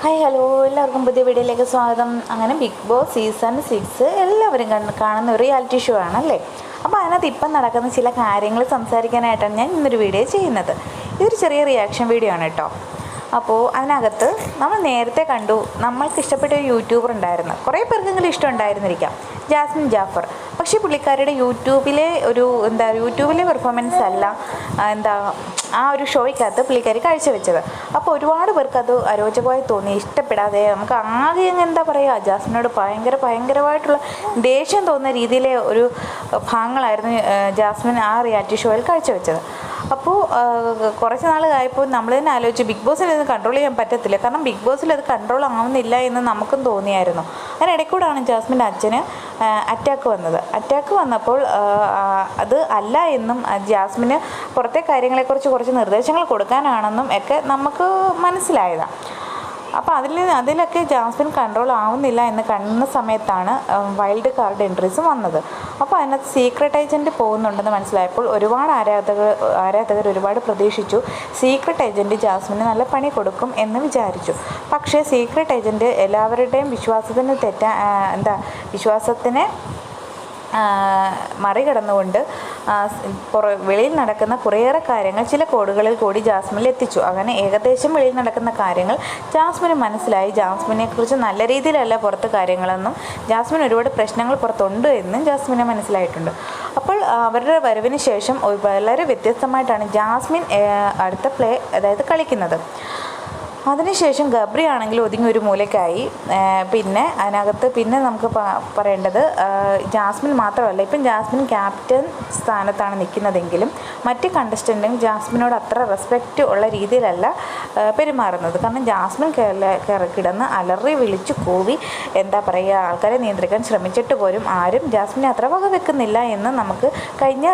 Hi hello, എല്ലാവർക്കും പുതിയ വീഡിയോയിലേക്ക് സ്വാഗതം. അങ്ങനെ ബിഗ് ബോസ് സീസൺ 6 എല്ലാവരും കാണുന്ന ഒരു റിയാലിറ്റി ഷോ ആണല്ലേ. അപ്പോൾ അതിനകത്ത് ഇപ്പം നടക്കുന്ന ചില കാര്യങ്ങൾ സംസാരിക്കാനായിട്ടാണ് ഞാൻ ഇന്നൊരു വീഡിയോ ചെയ്യുന്നത്. ഇതൊരു ചെറിയ റിയാക്ഷൻ വീഡിയോ ആണ് കേട്ടോ. അപ്പോൾ അതിനകത്ത് നമ്മൾ നേരത്തെ കണ്ടു, നമ്മൾക്ക് ഇഷ്ടപ്പെട്ട ഒരു യൂട്യൂബർ ഉണ്ടായിരുന്നു, കുറേ പേർക്കെങ്കിലും ഇഷ്ടം ഉണ്ടായിരുന്നിരിക്കാം, ജാസ്മിൻ ജാഫർ. പക്ഷേ പുള്ളിക്കാരുടെ യൂട്യൂബിലെ പെർഫോമൻസ് അല്ല ആ ഒരു ഷോയ്ക്കകത്ത് പുള്ളിക്കാരി കാഴ്ചവെച്ചത്. അപ്പോൾ ഒരുപാട് പേർക്ക് അത് അരോചകമായി തോന്നി, ഇഷ്ടപ്പെടാതെ നമുക്ക് ആകെ എന്താ പറയുക, ജാസ്മിനോട് ഭയങ്കരമായിട്ടുള്ള ദേഷ്യം തോന്നുന്ന രീതിയിലെ ഒരു ഭാഗങ്ങളായിരുന്നു ജാസ്മിൻ ആ റിയാലിറ്റി ഷോയിൽ കാഴ്ചവെച്ചത്. അപ്പോൾ കുറച്ച് നാൾ ആയപ്പോൾ നമ്മൾ തന്നെ ആലോചിച്ച് ബിഗ് ബോസിൽ ഇത് കൺട്രോൾ ചെയ്യാൻ പറ്റത്തില്ല, കാരണം ബിഗ് ബോസിൽ അത് കൺട്രോൾ ആവുന്നില്ല എന്ന് നമുക്കും തോന്നിയായിരുന്നു. അതിനിടയ്ക്കൂടാണ് ജാസ്മിൻ്റെ അച്ഛന് അറ്റാക്ക് വന്നപ്പോൾ അത് അല്ല എന്നും ജാസ്മിന് പുറത്തെ കാര്യങ്ങളെക്കുറിച്ച് കുറച്ച് നിർദ്ദേശങ്ങൾ കൊടുക്കാനാണെന്നും ഒക്കെ നമുക്ക് മനസ്സിലായതാണ്. അപ്പോൾ അതിലൊക്കെ ജാസ്മിൻ കൺട്രോൾ ആവുന്നില്ല എന്ന് കാണുന്ന സമയത്താണ് വൈൽഡ് കാർഡ് എൻട്രീസും വന്നത്. അപ്പോൾ അതിനകത്ത് സീക്രട്ട് ഏജൻറ്റ് പോകുന്നുണ്ടെന്ന് മനസ്സിലായപ്പോൾ ഒരുപാട് ആരാധകർ ഒരുപാട് പ്രതീക്ഷിച്ചു, സീക്രട്ട് ഏജൻറ്റ് ജാസ്മിന് നല്ല പണി കൊടുക്കും എന്ന് വിചാരിച്ചു. പക്ഷേ സീക്രട്ട് ഏജൻറ്റ് എല്ലാവരുടെയും വിശ്വാസത്തിനെ മറികടന്നുകൊണ്ട് വെളിയിൽ നടക്കുന്ന കുറേയേറെ കാര്യങ്ങൾ ചില കോഡുകളിൽ കൂടി ജാസ്മിനിൽ എത്തിച്ചു. അങ്ങനെ ഏകദേശം വെളിയിൽ നടക്കുന്ന കാര്യങ്ങൾ ജാസ്മിന് മനസ്സിലായി. ജാസ്മിനെക്കുറിച്ച് നല്ല രീതിയിലല്ല പുറത്ത് കാര്യങ്ങളെന്നും ജാസ്മിൻ ഒരുപാട് പ്രശ്നങ്ങൾ പുറത്തുണ്ട് എന്നും ജാസ്മിനെ മനസ്സിലായിട്ടുണ്ട്. അപ്പോൾ അവരുടെ വരവിന് ശേഷം വളരെ വ്യത്യസ്തമായിട്ടാണ് ജാസ്മിൻ അടുത്ത കളിക്കുന്നത്. അതിനുശേഷം ഗബ്രി ആണെങ്കിൽ ഒതുങ്ങി ഒരു മൂലയ്ക്കായി. പിന്നെ അതിനകത്ത് നമുക്ക് പറയേണ്ടത് ജാസ്മിൻ മാത്രമല്ല, ഇപ്പം ജാസ്മിൻ ക്യാപ്റ്റൻ സ്ഥാനത്താണ് നിൽക്കുന്നതെങ്കിലും മറ്റ് കണ്ടസ്റ്റൻറ്റും ജാസ്മിനോട് അത്ര റെസ്പെക്റ്റ് ഉള്ള രീതിയിലല്ല പെരുമാറുന്നത്. കാരണം ജാസ്മിൻ കിടന്ന് അലറി വിളിച്ചു കൂവി ആൾക്കാരെ നിയന്ത്രിക്കാൻ ശ്രമിച്ചിട്ട് പോലും ആരും ജാസ്മിനെ അത്ര വകവെക്കുന്നില്ല എന്ന് നമുക്ക് കഴിഞ്ഞ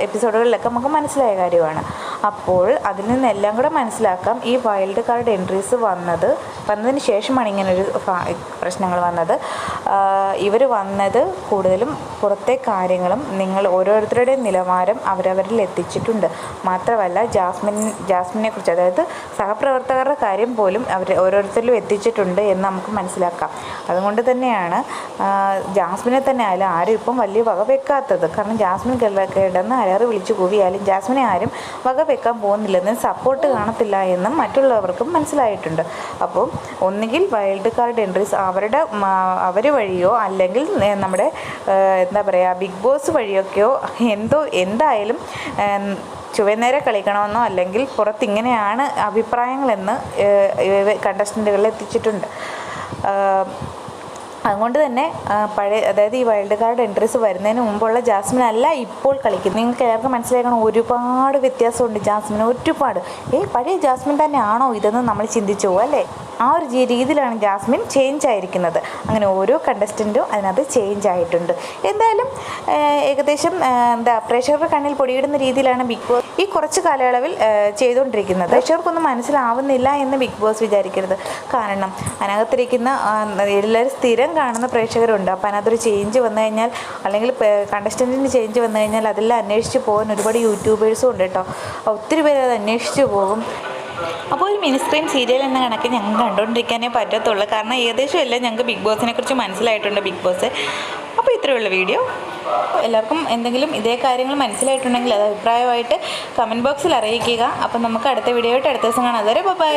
എപ്പിസോഡുകളിലൊക്കെ നമുക്ക് മനസ്സിലായ കാര്യമാണ്. അപ്പോൾ അതിൽ നിന്നെല്ലാം കൂടെ മനസ്സിലാക്കാം, ഈ വൈൽഡ് കാർഡ് എൻട്രീസ് വന്നതിന് ശേഷമാണ് ഇങ്ങനൊരു പ്രശ്നങ്ങൾ വന്നത്. ഇവർ വന്നത് കൂടുതലും പുറത്തെ കാര്യങ്ങളും നിങ്ങൾ ഓരോരുത്തരുടെയും നിലവാരം അവരവരിൽ എത്തിച്ചിട്ടുണ്ട്. മാത്രമല്ല ജാസ്മിനെ കുറിച്ച്, അതായത് സഹപ്രവർത്തകരുടെ കാര്യം പോലും അവർ ഓരോരുത്തരിലും എത്തിച്ചിട്ടുണ്ട് എന്ന് നമുക്ക് മനസ്സിലാക്കാം. അതുകൊണ്ട് തന്നെയാണ് ജാസ്മിനെ തന്നെ ആയാലും ആരും ഇപ്പം വലിയ വക വെക്കാത്തത്. കാരണം ജാസ്മിൻ കിടന്ന് അലറി വിളിച്ചു കൂവിയാലും ജാസ്മിനെ ആരും വക വെക്കാൻ പോകുന്നില്ലെന്നും സപ്പോർട്ട് കാണത്തില്ല എന്നും മറ്റുള്ളവർക്കും മനസ്സിലായിട്ടുണ്ട്. അപ്പോൾ ഒന്നുകിൽ വൈൽഡ് കാർഡ് എൻട്രീസ് അവർ വഴിയോ അല്ലെങ്കിൽ നമ്മുടെ ബിഗ് ബോസ് വഴിയൊക്കെയോ എന്തായാലും ചുവന്നേരെ കളിക്കണമെന്നോ അല്ലെങ്കിൽ പുറത്തിങ്ങനെയാണ് അഭിപ്രായങ്ങളെന്ന് കണ്ടസ്റ്റൻറ്റുകളിൽ എത്തിച്ചിട്ടുണ്ട്. അതുകൊണ്ട് തന്നെ അതായത് ഈ വൈൽഡ് കാർഡ് എൻട്രീസ് വരുന്നതിന് മുമ്പുള്ള ജാസ്മിൻ അല്ല ഇപ്പോൾ കളിക്കുന്നത്. നിങ്ങൾക്ക് എല്ലാവർക്കും മനസ്സിലാക്കണം, ഒരുപാട് വ്യത്യാസമുണ്ട് ജാസ്മിന്, ഒരുപാട്. പഴയ ജാസ്മിൻ തന്നെയാണോ ഇതെന്ന് നമ്മൾ ചിന്തിച്ചു പോകും അല്ലേ. ആ ഒരു രീതിയിലാണ് ജാസ്മിൻ ചേഞ്ച് ആയിരിക്കുന്നത്. അങ്ങനെ ഓരോ കണ്ടസ്റ്റൻറ്റും അതിനകത്ത് ചേഞ്ച് ആയിട്ടുണ്ട്. എന്തായാലും ഏകദേശം പ്രേക്ഷകരുടെ കണ്ണിൽ പൊടിയിടുന്ന രീതിയിലാണ് ബിഗ് ബോസ് ഈ കുറച്ച് കാലയളവിൽ ചെയ്തുകൊണ്ടിരിക്കുന്നത്. പ്രേക്ഷകർക്കൊന്നും മനസ്സിലാവുന്നില്ല എന്ന് ബിഗ് ബോസ് വിചാരിക്കരുത്. കാരണം അതിനകത്തിരിക്കുന്ന എല്ലാവരും സ്ഥിരം കാണുന്ന പ്രേക്ഷകരുണ്ട്. അപ്പോൾ അതിനകത്തൊരു ചേഞ്ച് വന്നു കഴിഞ്ഞാൽ, അല്ലെങ്കിൽ കണ്ടസ്റ്റൻറ്റിന് ചേഞ്ച് വന്നു കഴിഞ്ഞാൽ അതെല്ലാം അന്വേഷിച്ച് പോകാൻ ഒരുപാട് യൂട്യൂബേഴ്സും ഉണ്ട് കേട്ടോ. ഒത്തിരി പേര് അത് അന്വേഷിച്ച് പോകും. അപ്പോൾ ഒരു മിനി സ്ക്രീൻ സീരിയൽ എന്ന കണക്ക് ഞങ്ങൾക്ക് കണ്ടുകൊണ്ടിരിക്കാനേ പറ്റത്തുള്ളൂ. കാരണം ഏകദേശം എല്ലാം ഞങ്ങൾക്ക് ബിഗ് ബോസിനെ കുറിച്ച് മനസ്സിലായിട്ടുണ്ട് ബിഗ് ബോസ്. അപ്പോൾ ഇത്രയുള്ള വീഡിയോ. എല്ലാവർക്കും എന്തെങ്കിലും ഇതേ കാര്യങ്ങൾ മനസ്സിലായിട്ടുണ്ടെങ്കിൽ അത് അഭിപ്രായമായിട്ട് കമൻറ്റ് ബോക്സിൽ അറിയിക്കുക. അപ്പോൾ നമുക്ക് അടുത്ത വീഡിയോ ആയിട്ട് അടുത്ത ദിവസം കാണാം. അതുവരെ ബൈ.